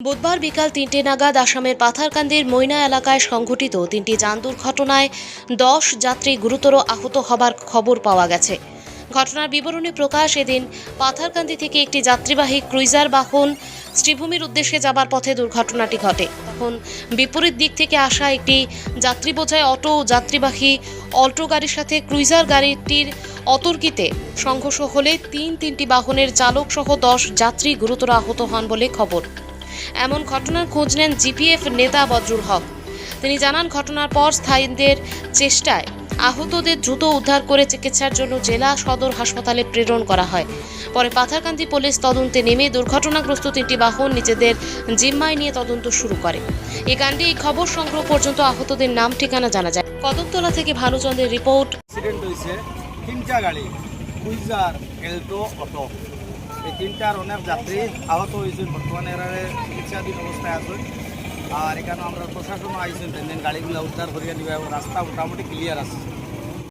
বুধবার বিকাল ৩টে নাগাদ আসামের পাথারকান্দির মৈনা এলাকায় সংঘটিত ৩টি যান দুর্ঘটনায় ১০ যাত্রী গুরুতর আহত হবার খবর পাওয়া গেছে। ঘটনার বিবরণী প্রকাশ, এদিন পাথারকান্দি থেকে একটি যাত্রীবাহী ক্রুইজার বাহন শ্রীভূমির উদ্দেশ্যে যাবার পথে দুর্ঘটনাটি ঘটে। তখন বিপরীত দিক থেকে আসা একটি যাত্রী বোঝাই অটো ও যাত্রীবাহী অল্টো গাড়ির সাথে ক্রুইজার গাড়িটির অতর্কিতে সংঘর্ষ হলে তিনটি বাহনের চালক সহ ১০ যাত্রী গুরুতর আহত হন বলে খবর। এমন ঘটনার খোঁজ নেন জিপিএফ নেতা বজরুল হক। তিনি জানান, ঘটনার পর স্থায়ীদের চেষ্টায় আহতদের দ্রুত উদ্ধার করে চিকিৎসার জন্য জেলা সদর হাসপাতালে প্রেরণ করা হয়। পরে পাথারকান্দি পুলিশ তদন্তে নেমে দুর্ঘটনাগ্রস্ত 3টি বাহন নিজেদের জিম্মায় নিয়ে তদন্ত শুরু করে। এই কাণ্ডে এই খবর সংগ্রহ পর্যন্ত আহতদের নাম ঠিকানা জানা যায়। কদমতলা থেকে ভানুচন্দ্রের রিপোর্ট। অ্যাক্সিডেন্ট হয়েছে তিনটা গাড়ি, ক্রুইজার, এল্টো, অটো। এই তিনটার অনেক যাত্রী আহত হয়েছেন, বর্তমানে এরা চিকিৎসাধীন অবস্থায় আছেন। আর এখানে আমরা প্রশাসনও আইসেন, গাড়িগুলো উদ্ধার করিয়া নিবে এবং রাস্তা মোটামুটি ক্লিয়ার আছে।